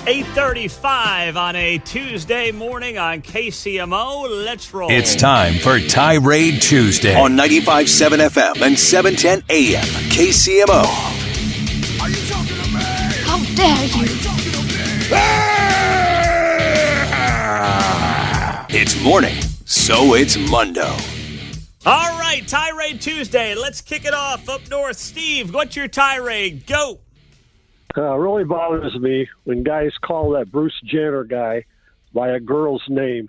8:35 on a Tuesday morning on KCMO. Let's roll. It's time for Tirade Tuesday on 95.7 FM and 710 AM. KCMO. Are you talking to me? How dare you? It's morning, so it's Mundo. All right, Tirade Tuesday. Let's kick it off. Up north, Steve, what's your tirade? Go. Really bothers me when guys call that Bruce Jenner guy by a girl's name.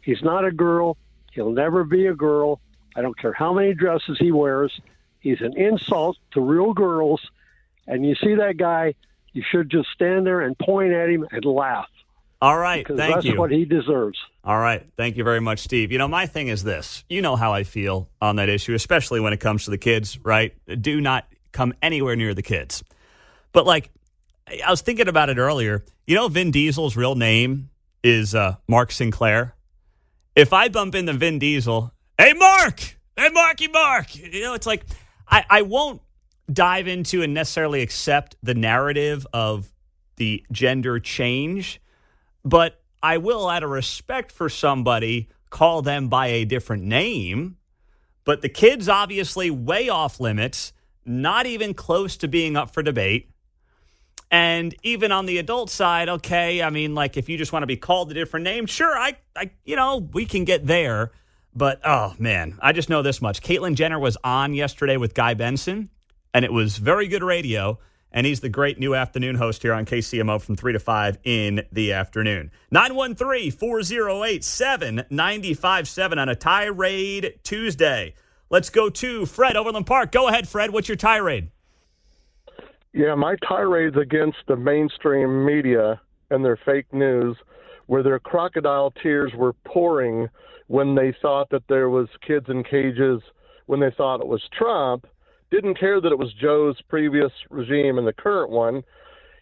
He's not a girl. He'll never be a girl. I don't care how many dresses he wears. He's an insult to real girls. And you see that guy, you should just stand there and point at him and laugh. All right, thank you. That's what he deserves. All right, thank you very much, Steve. You know, my thing is this. You know how I feel on that issue, especially when it comes to the kids, right? Do not come anywhere near the kids. But, like, I was thinking about it earlier. You know, Vin Diesel's real name is Mark Sinclair. If I bump into Vin Diesel, hey, Mark! Hey, Marky Mark! You know, it's like, I won't dive into and necessarily accept the narrative of the gender change, but I will, out of respect for somebody, call them by a different name. But the kid's obviously way off limits, not even close to being up for debate. And even on the adult side, okay, I mean, like, if you just want to be called a different name, sure, I we can get there. But, oh, man, I just know this much. Caitlyn Jenner was on yesterday with Guy Benson, and it was very good radio. And he's the great new afternoon host here on KCMO from 3 to 5 in the afternoon. 913-408-7957 on a Tirade Tuesday. Let's go to Fred, Overland Park. Go ahead, Fred. What's your tirade? Yeah, my tirade's against the mainstream media and their fake news, where their crocodile tears were pouring when they thought that there was kids in cages, when they thought it was Trump. Didn't care that it was Joe's previous regime and the current one,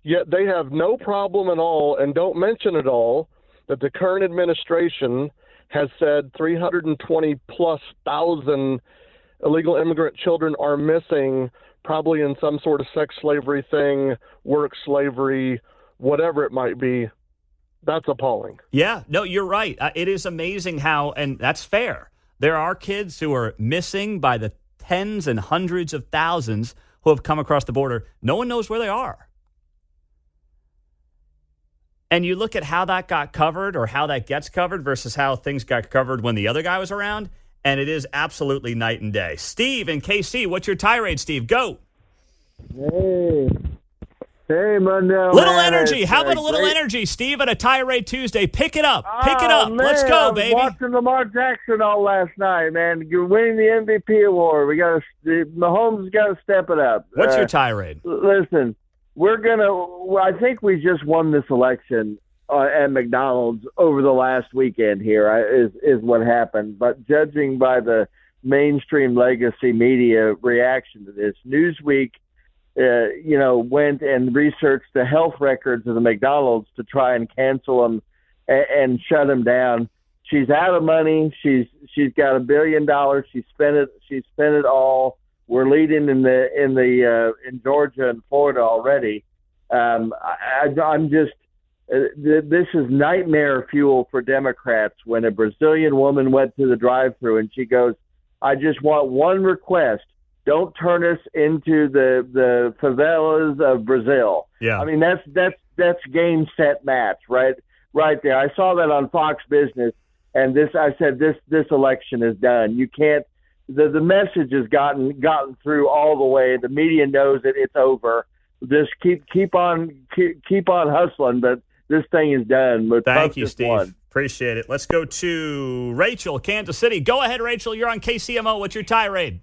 yet they have no problem at all and don't mention at all that the current administration has said 320-plus thousand illegal immigrant children are missing, probably in some sort of sex slavery thing, work slavery, whatever it might be. That's appalling. Yeah, no, you're right. It is amazing how, and that's fair, there are kids who are missing by the tens and hundreds of thousands who have come across the border. No one knows where they are. And you look at how that got covered or how that gets covered versus how things got covered when the other guy was around, and it is absolutely night and day. Steve in KC, what's your tirade, Steve? Go. Hey, Mundo. Little energy. How about a little energy, Steve, at a Tirade Tuesday? Pick it up. Pick it up. Man, Let's go, baby. I was watching Lamar Jackson all last night, man. You're winning the MVP award. Mahomes got to step it up. What's your tirade? Listen, I think we just won this election at McDonald's over the last weekend here is what happened. But judging by the mainstream legacy media reaction to this, Newsweek went and researched the health records of the McDonald's to try and cancel them and shut them down. She's out of money. She's got $1 billion. She spent it all. We're leading in Georgia and Florida already. This is nightmare fuel for Democrats when a Brazilian woman went to the drive-thru and she goes, "I just want one request. Don't turn us into the favelas of Brazil." Yeah. I mean, that's game, set, match, right there. I saw that on Fox Business, and I said this election is done. You can't. The message has gotten through all the way. The media knows it. It's over. Just keep on hustling, but this thing is done. But thank you, Steve. Appreciate it. Let's go to Rachel, Kansas City. Go ahead, Rachel. You're on KCMO. What's your tirade?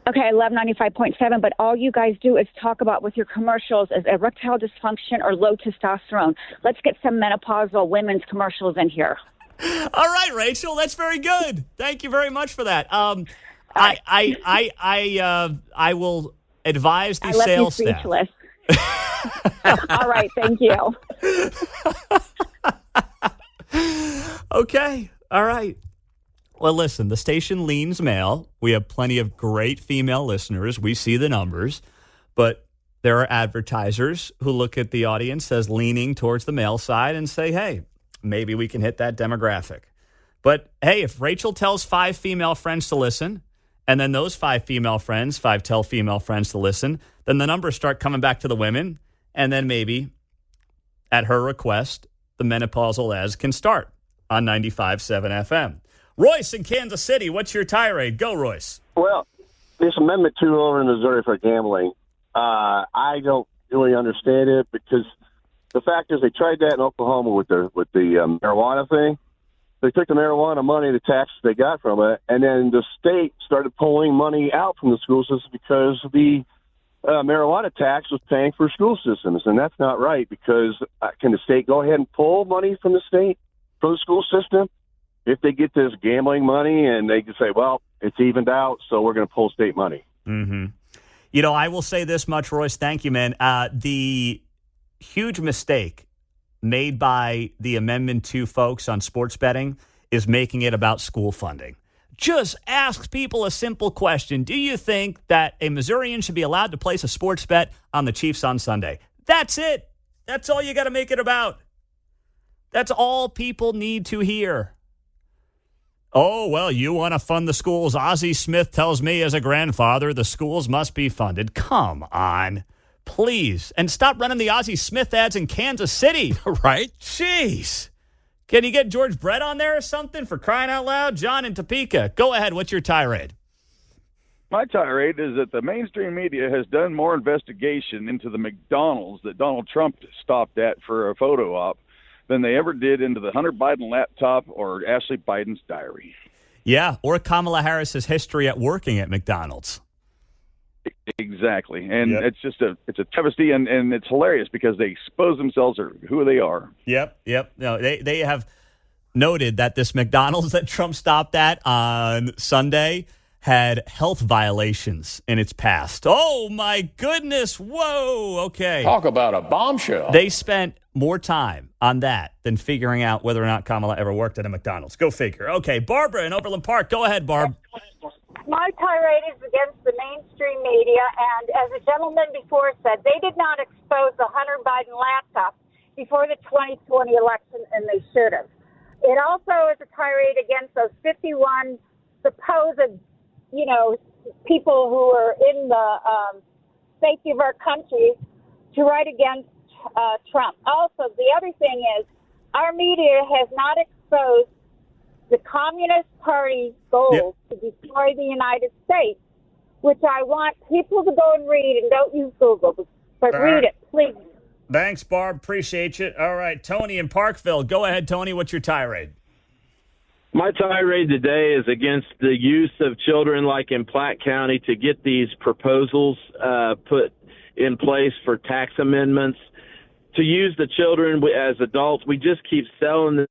Okay, I love 95.7, but all you guys do is talk about with your commercials is erectile dysfunction or low testosterone. Let's get some menopausal women's commercials in here. All right, Rachel, that's very good. Thank you very much for that. I will advise the sales staff. All right, thank you. Okay, all right. Well, listen, the station leans male. We have plenty of great female listeners. We see the numbers. But there are advertisers who look at the audience as leaning towards the male side and say, hey, maybe we can hit that demographic. But, hey, if Rachel tells 5 female friends to listen, and then those 5 tell female friends to listen, then the numbers start coming back to the women, and then maybe, at her request, the menopausal ads can start on 95.7 FM. Royce in Kansas City, what's your tirade? Go, Royce. Well, this Amendment 2 over in Missouri for gambling, I don't really understand it because the fact is they tried that in Oklahoma with the marijuana thing. They took the marijuana money, the taxes they got from it, and then the state started pulling money out from the school system because the marijuana tax was paying for school systems, and that's not right because can the state go ahead and pull money from the state, from the school system, if they get this gambling money and they can say, well, it's evened out, so we're going to pull state money. Mm-hmm. You know, I will say this much, Royce. Thank you, man. The huge mistake made by the Amendment 2 folks on sports betting is making it about school funding. Just ask people a simple question. Do you think that a Missourian should be allowed to place a sports bet on the Chiefs on Sunday? That's it. That's all you got to make it about. That's all people need to hear. Oh, well, you want to fund the schools. Ozzie Smith tells me as a grandfather the schools must be funded. Come on. Please. And stop running the Ozzie Smith ads in Kansas City. Right? Jeez. Can you get George Brett on there or something for crying out loud? John in Topeka. Go ahead. What's your tirade? My tirade is that the mainstream media has done more investigation into the McDonald's that Donald Trump stopped at for a photo op than they ever did into the Hunter Biden laptop or Ashley Biden's diary. Yeah, or Kamala Harris's history at working at McDonald's. Exactly. And It's just it's a travesty, and it's hilarious because they expose themselves or who they are. Yep. No, they have noted that this McDonald's that Trump stopped at on Sunday had health violations in its past. Oh, my goodness. Whoa. Okay. Talk about a bombshell. They spent more time on that than figuring out whether or not Kamala ever worked at a McDonald's. Go figure. Okay, Barbara in Overland Park. Go ahead, Barb. My tirade is against the mainstream media, and as a gentleman before said, they did not expose the Hunter Biden laptop before the 2020 election, and they should have. It also is a tirade against those 51 supposed, people who are in the safety of our country to write against Trump. Also, the other thing is our media has not exposed the Communist Party's goal to destroy the United States, which I want people to go and read, and don't use Google, but read it, please. Thanks, Barb. Appreciate you. All right, Tony in Parkville. Go ahead, Tony. What's your tirade? My tirade today is against the use of children like in Platte County to get these proposals put in place for tax amendments. To use the children as adults, we just keep selling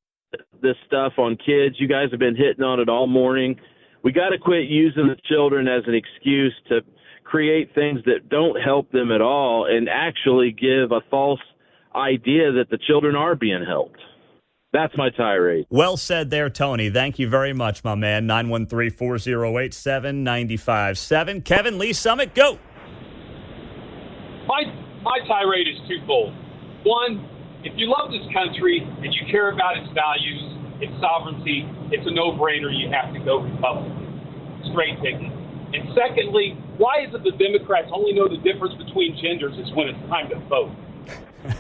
this stuff on kids. You guys have been hitting on it all morning. We got to quit using the children as an excuse to create things that don't help them at all and actually give a false idea that the children are being helped. That's my tirade. Well said there, Tony. Thank you very much, my man. 913-408-7957. Kevin Lee Summit, go. My tirade is twofold. One, if you love this country and you care about its values, its sovereignty, it's a no-brainer you have to go Republican. Straight ticket. And secondly, why is it the Democrats only know the difference between genders is when it's time to vote?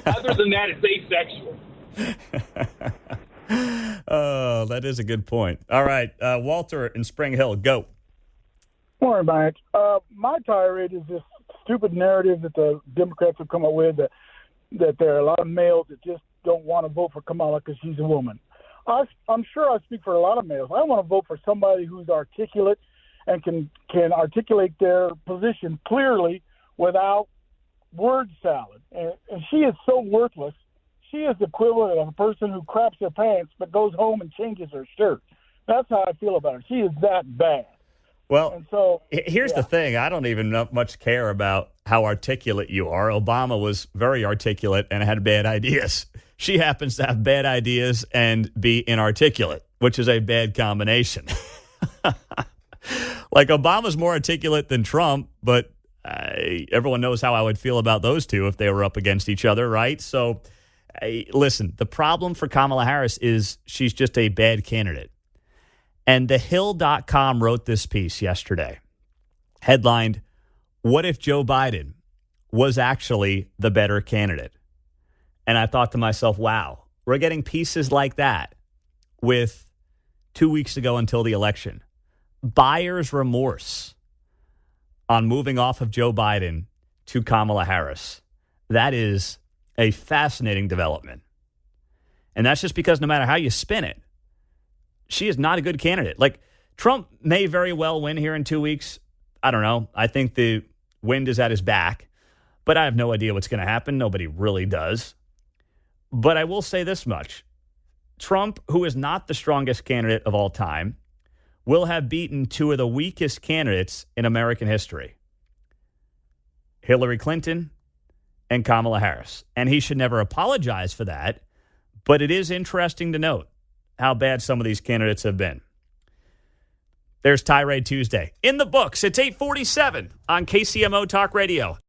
Other than that, it's asexual. Oh, that is a good point. All right, Walter in Spring Hill, go. Morning, Mike. My tirade is this stupid narrative that the Democrats have come up with that there are a lot of males that just don't want to vote for Kamala because she's a woman. I'm sure I speak for a lot of males. I want to vote for somebody who's articulate and can articulate their position clearly without word salad. And she is so worthless. She is the equivalent of a person who craps her pants but goes home and changes her shirt. That's how I feel about her. She is that bad. Well, and so, here's the thing. I don't even much care about how articulate you are. Obama was very articulate and had bad ideas. She happens to have bad ideas and be inarticulate, which is a bad combination. Like, Obama's more articulate than Trump, but Everyone knows how I would feel about those two if they were up against each other, right? So, listen, the problem for Kamala Harris is she's just a bad candidate. And TheHill.com wrote this piece yesterday, headlined, "What if Joe Biden was actually the better candidate?" And I thought to myself, wow, we're getting pieces like that with 2 weeks to go until the election. Buyer's remorse on moving off of Joe Biden to Kamala Harris. That is a fascinating development. And that's just because no matter how you spin it, she is not a good candidate. Like, Trump may very well win here in 2 weeks. I don't know. I think the wind is at his back, but I have no idea what's going to happen. Nobody really does. But I will say this much. Trump, who is not the strongest candidate of all time, will have beaten two of the weakest candidates in American history, Hillary Clinton and Kamala Harris. And he should never apologize for that. But it is interesting to note how bad some of these candidates have been. There's Tirade Tuesday in the books. It's 8:47 on KCMO Talk Radio.